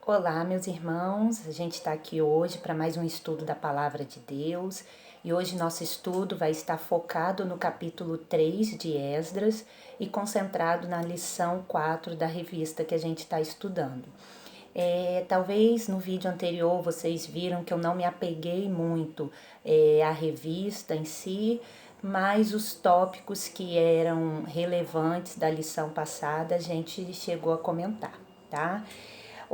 Olá, meus irmãos. A gente está aqui hoje para mais um estudo da Palavra de Deus e hoje nosso estudo vai estar focado no capítulo 3 de Esdras e concentrado na lição 4 da revista que a gente está estudando. Talvez no vídeo anterior vocês viram que eu não me apeguei muito à revista em si, mas os tópicos que eram relevantes da lição passada a gente chegou a comentar, tá?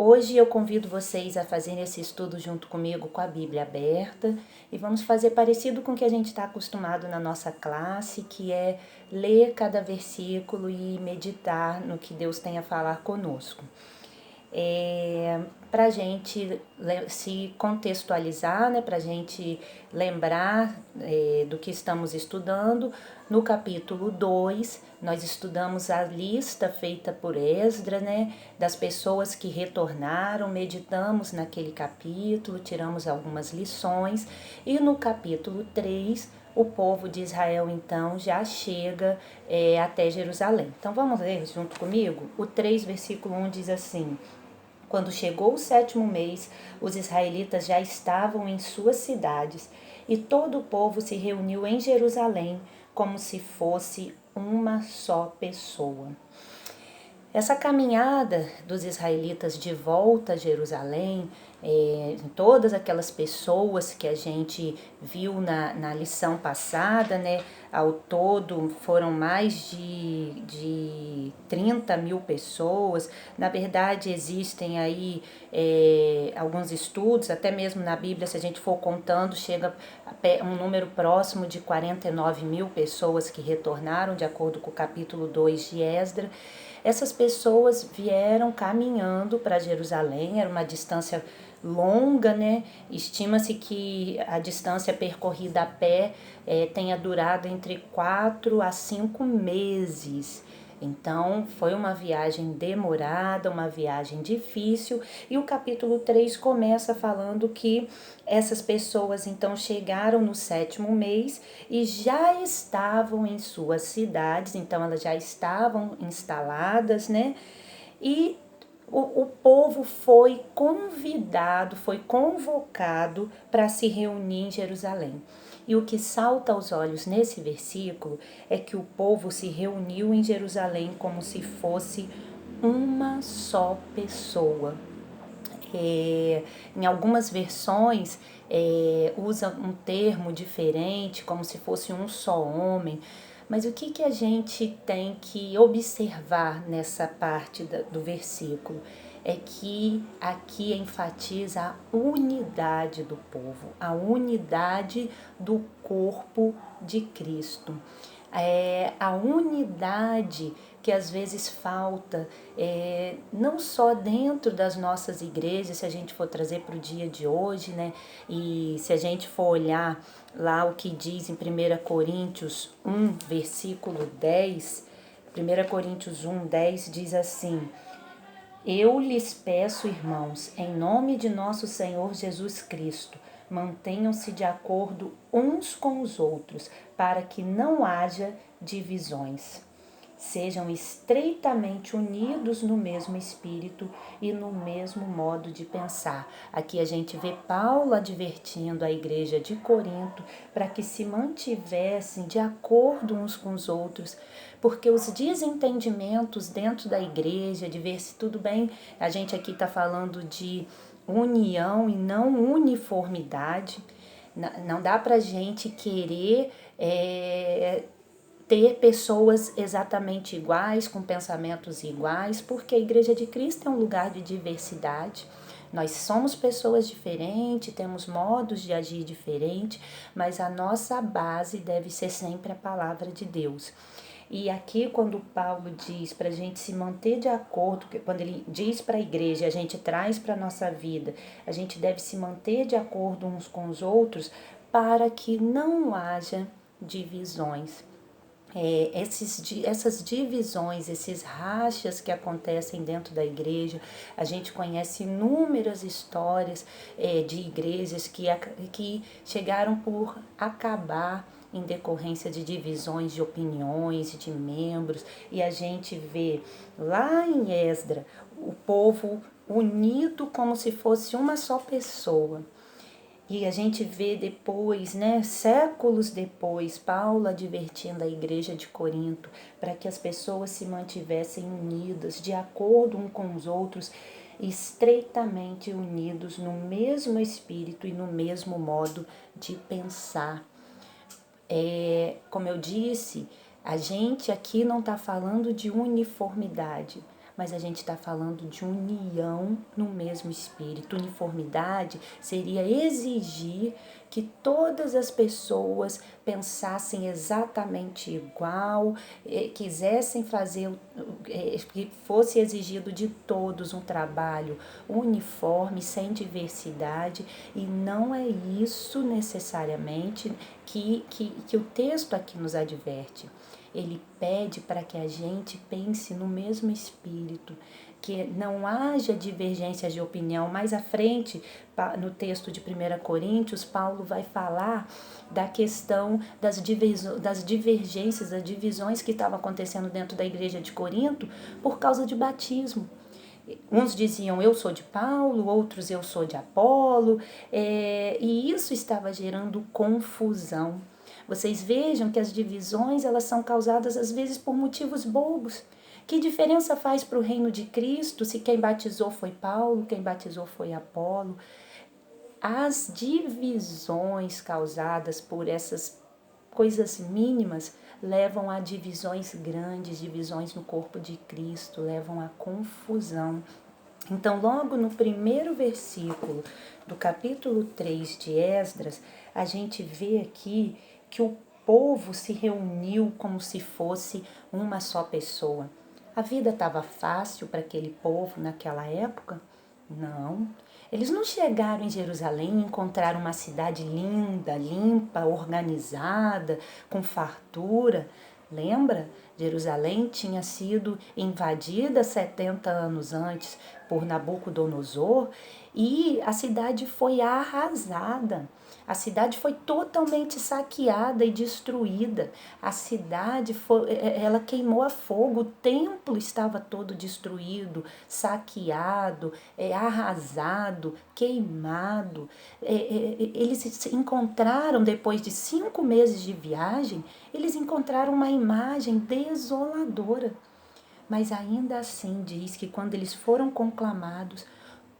Hoje eu convido vocês a fazerem esse estudo junto comigo com a Bíblia aberta e vamos fazer parecido com o que a gente está acostumado na nossa classe, que é ler cada versículo e meditar no que Deus tem a falar conosco. Para a gente se contextualizar, né, para a gente lembrar do que estamos estudando, no capítulo 2, nós estudamos a lista feita por Esdras, né, das pessoas que retornaram, meditamos naquele capítulo, tiramos algumas lições, e no capítulo 3, o povo de Israel então já chega até Jerusalém. Então vamos ler junto comigo? O 3, versículo 1 diz assim: quando chegou o 7º mês, os israelitas já estavam em suas cidades, e todo o povo se reuniu em Jerusalém como se fosse uma só pessoa. Essa caminhada dos israelitas de volta a Jerusalém, todas aquelas pessoas que a gente viu na lição passada, né? Ao todo foram mais de 30 mil pessoas. Na verdade, existem aí alguns estudos, até mesmo na Bíblia, se a gente for contando, chega a um número próximo de 49 mil pessoas que retornaram, de acordo com o capítulo 2 de Esdras. Essas pessoas vieram caminhando para Jerusalém, era uma distância longa, né? Estima-se que a distância percorrida a pé tenha durado entre 4 a 5 meses. Então, foi uma viagem demorada, uma viagem difícil, e o capítulo 3 começa falando que essas pessoas então chegaram no 7º mês e já estavam em suas cidades, então elas já estavam instaladas, né? E o povo foi convidado, foi convocado para se reunir em Jerusalém. E o que salta aos olhos nesse versículo é que o povo se reuniu em Jerusalém como se fosse uma só pessoa. Em algumas versões usa um termo diferente, como se fosse um só homem. Mas o que a gente tem que observar nessa parte do versículo? É que aqui enfatiza a unidade do povo, a unidade do corpo de Cristo. A unidade que às vezes falta, não só dentro das nossas igrejas, se a gente for trazer para o dia de hoje, né? E se a gente for olhar lá o que diz em 1 Coríntios 1, versículo 10, 1 Coríntios 1, 10 diz assim: eu lhes peço, irmãos, em nome de nosso Senhor Jesus Cristo, mantenham-se de acordo uns com os outros, para que não haja divisões. Sejam estreitamente unidos no mesmo espírito e no mesmo modo de pensar. Aqui a gente vê Paulo advertindo a igreja de Corinto para que se mantivessem de acordo uns com os outros, porque os desentendimentos dentro da igreja, de ver se tudo bem, a gente aqui está falando de união e não uniformidade. Não dá para a gente querer ter pessoas exatamente iguais, com pensamentos iguais, porque a Igreja de Cristo é um lugar de diversidade. Nós somos pessoas diferentes, temos modos de agir diferentes, mas a nossa base deve ser sempre a palavra de Deus. E aqui, quando Paulo diz para a gente se manter de acordo, quando ele diz para a igreja, a gente traz para a nossa vida, a gente deve se manter de acordo uns com os outros para que não haja divisões. Essas divisões, esses rachas que acontecem dentro da igreja, a gente conhece inúmeras histórias de igrejas que chegaram por acabar em decorrência de divisões de opiniões, de membros, e a gente vê lá em Esdras o povo unido como se fosse uma só pessoa. E a gente vê depois, né, séculos depois, Paulo advertindo a igreja de Corinto para que as pessoas se mantivessem unidas, de acordo uns com os outros, estreitamente unidos no mesmo espírito e no mesmo modo de pensar. Como eu disse, a gente aqui não está falando de uniformidade, mas a gente está falando de união no mesmo espírito. Uniformidade seria exigir que todas as pessoas pensassem exatamente igual, quisessem fazer, que fosse exigido de todos um trabalho uniforme, sem diversidade, e não é isso necessariamente que o texto aqui nos adverte. Ele pede para que a gente pense no mesmo espírito, que não haja divergências de opinião. Mais à frente, no texto de 1 Coríntios, Paulo vai falar da questão das divergências, das divisões que estavam acontecendo dentro da igreja de Corinto por causa de batismo. Uns diziam eu sou de Paulo, outros eu sou de Apolo, e isso estava gerando confusão. Vocês vejam que as divisões elas são causadas às vezes por motivos bobos. Que diferença faz para o reino de Cristo se quem batizou foi Paulo, quem batizou foi Apolo? As divisões causadas por essas coisas mínimas levam a divisões grandes, divisões no corpo de Cristo, levam a confusão. Então, logo no primeiro versículo do capítulo 3 de Esdras, a gente vê aqui que o povo se reuniu como se fosse uma só pessoa. A vida estava fácil para aquele povo naquela época? Não. Eles não chegaram em Jerusalém e encontraram uma cidade linda, limpa, organizada, com fartura. Lembra? Jerusalém tinha sido invadida 70 anos antes por Nabucodonosor e a cidade foi arrasada. A cidade foi totalmente saqueada e destruída. A cidade ela queimou a fogo. O templo estava todo destruído, saqueado, arrasado, queimado. Eles se encontraram, depois de 5 meses de viagem, eles encontraram uma imagem desoladora. Mas ainda assim diz que quando eles foram conclamados,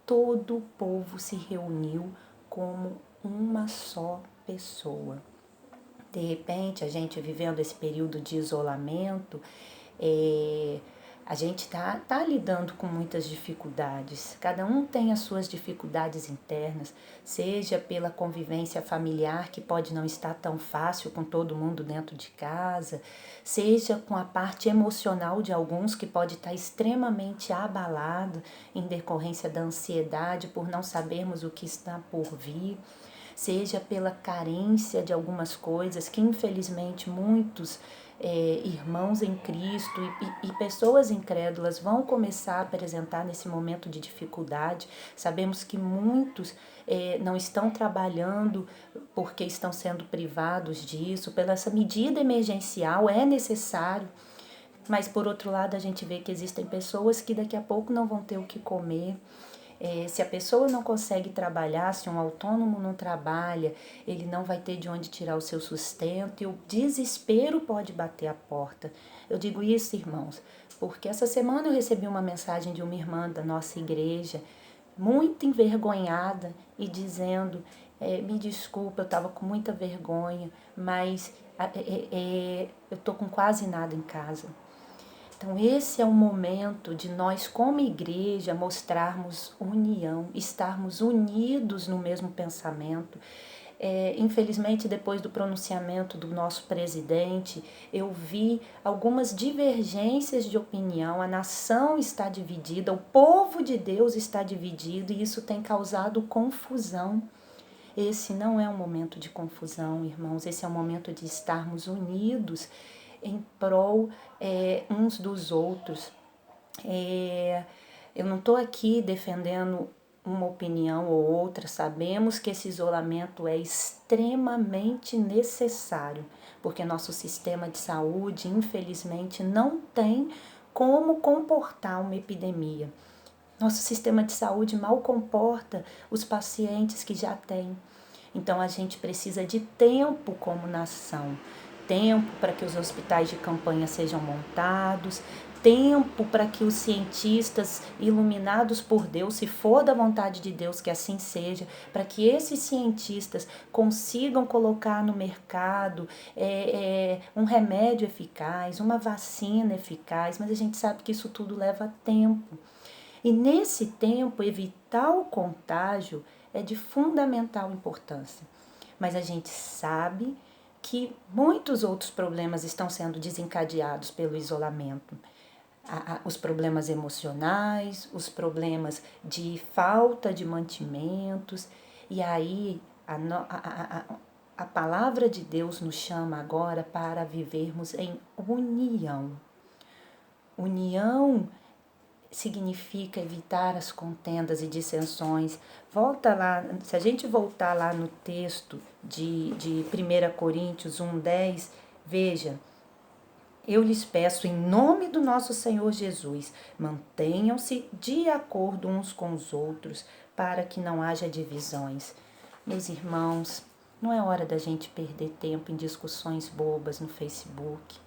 todo o povo se reuniu como uma só pessoa. De repente, a gente vivendo esse período de isolamento, a gente tá lidando com muitas dificuldades. Cada um tem as suas dificuldades internas, seja pela convivência familiar, que pode não estar tão fácil com todo mundo dentro de casa, seja com a parte emocional de alguns, que pode estar extremamente abalado em decorrência da ansiedade por não sabermos o que está por vir, seja pela carência de algumas coisas que infelizmente muitos irmãos em Cristo e pessoas incrédulas vão começar a apresentar nesse momento de dificuldade. Sabemos que muitos não estão trabalhando porque estão sendo privados disso. Pela essa medida emergencial é necessário, mas por outro lado a gente vê que existem pessoas que daqui a pouco não vão ter o que comer. Se a pessoa não consegue trabalhar, se um autônomo não trabalha, ele não vai ter de onde tirar o seu sustento e o desespero pode bater a porta. Eu digo isso, irmãos, porque essa semana eu recebi uma mensagem de uma irmã da nossa igreja, muito envergonhada e dizendo, me desculpa, eu estava com muita vergonha, mas eu estou com quase nada em casa. Então, esse é o momento de nós, como igreja, mostrarmos união, estarmos unidos no mesmo pensamento. Infelizmente, depois do pronunciamento do nosso presidente, eu vi algumas divergências de opinião. A nação está dividida, o povo de Deus está dividido e isso tem causado confusão. Esse não é um momento de confusão, irmãos, esse é um momento de estarmos unidos em prol uns dos outros. Eu não estou aqui defendendo uma opinião ou outra, sabemos que esse isolamento é extremamente necessário, porque nosso sistema de saúde, infelizmente, não tem como comportar uma epidemia. Nosso sistema de saúde mal comporta os pacientes que já tem. Então a gente precisa de tempo como nação, tempo para que os hospitais de campanha sejam montados, tempo para que os cientistas iluminados por Deus, se for da vontade de Deus que assim seja, para que esses cientistas consigam colocar no mercado um remédio eficaz, uma vacina eficaz, mas a gente sabe que isso tudo leva tempo. E nesse tempo, evitar o contágio é de fundamental importância. Mas a gente sabe que muitos outros problemas estão sendo desencadeados pelo isolamento. Os problemas emocionais, os problemas de falta de mantimentos. E aí a palavra de Deus nos chama agora para vivermos em união. União significa evitar as contendas e dissensões. Volta lá, se a gente voltar lá no texto de 1 Coríntios 1:10, veja, eu lhes peço em nome do nosso Senhor Jesus, mantenham-se de acordo uns com os outros, para que não haja divisões. Meus irmãos, não é hora da gente perder tempo em discussões bobas no Facebook.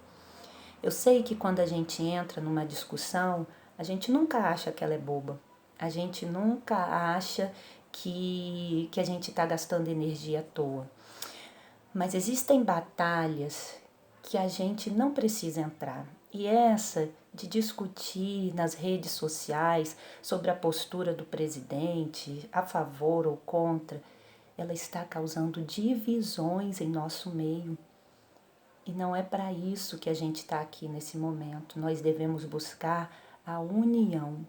Eu sei que quando a gente entra numa discussão, a gente nunca acha que ela é boba. A gente nunca acha que a gente está gastando energia à toa. Mas existem batalhas que a gente não precisa entrar. E essa de discutir nas redes sociais sobre a postura do presidente, a favor ou contra, ela está causando divisões em nosso meio. E não é para isso que a gente está aqui nesse momento. Nós devemos buscar a união.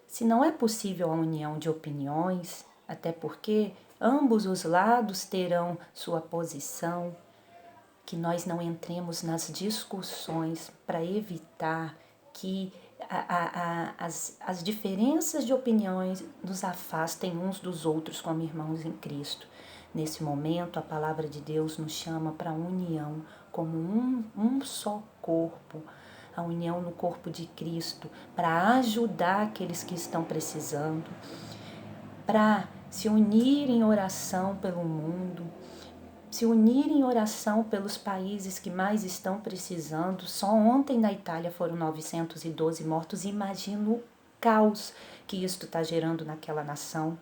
Se não é possível a união de opiniões, até porque ambos os lados terão sua posição, que nós não entremos nas discussões para evitar que as diferenças de opiniões nos afastem uns dos outros como irmãos em Cristo. Nesse momento, a palavra de Deus nos chama para a união como um só corpo, a união no corpo de Cristo, para ajudar aqueles que estão precisando, para se unir em oração pelo mundo, se unir em oração pelos países que mais estão precisando. Só ontem na Itália foram 912 mortos. Imagina o caos que isto está gerando naquela nação.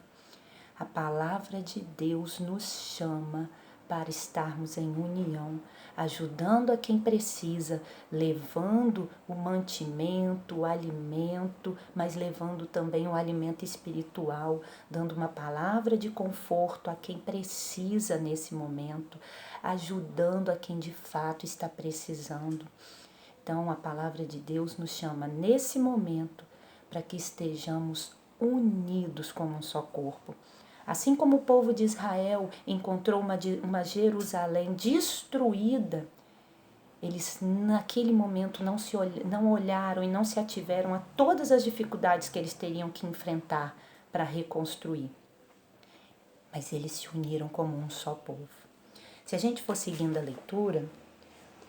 A palavra de Deus nos chama para estarmos em união, ajudando a quem precisa, levando o mantimento, o alimento, mas levando também o alimento espiritual, dando uma palavra de conforto a quem precisa nesse momento, ajudando a quem de fato está precisando. Então, a palavra de Deus nos chama nesse momento para que estejamos unidos como um só corpo. Assim como o povo de Israel encontrou uma Jerusalém destruída, eles naquele momento não olharam e não se ativeram a todas as dificuldades que eles teriam que enfrentar para reconstruir. Mas eles se uniram como um só povo. Se a gente for seguindo a leitura,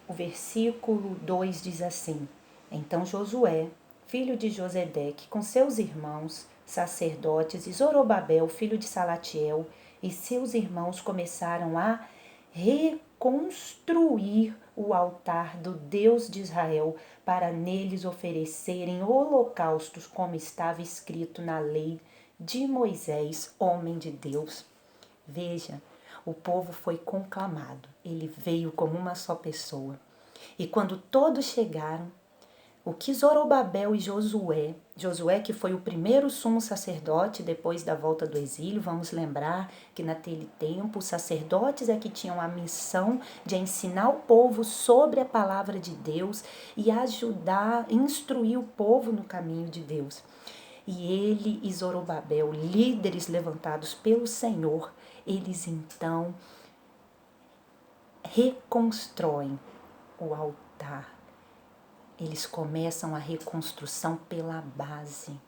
o versículo 2 diz assim: Então Josué, filho de Josedeque, com seus irmãos, sacerdotes, e Zorobabel, filho de Salatiel, e seus irmãos começaram a reconstruir o altar do Deus de Israel para neles oferecerem holocaustos, como estava escrito na lei de Moisés, homem de Deus. Veja, o povo foi conclamado, ele veio como uma só pessoa. E quando todos chegaram, o que Zorobabel e Josué que foi o primeiro sumo sacerdote depois da volta do exílio, vamos lembrar que naquele tempo os sacerdotes é que tinham a missão de ensinar o povo sobre a palavra de Deus e ajudar, instruir o povo no caminho de Deus. E ele e Zorobabel, líderes levantados pelo Senhor, eles então reconstroem o altar. Eles começam a reconstrução pela base.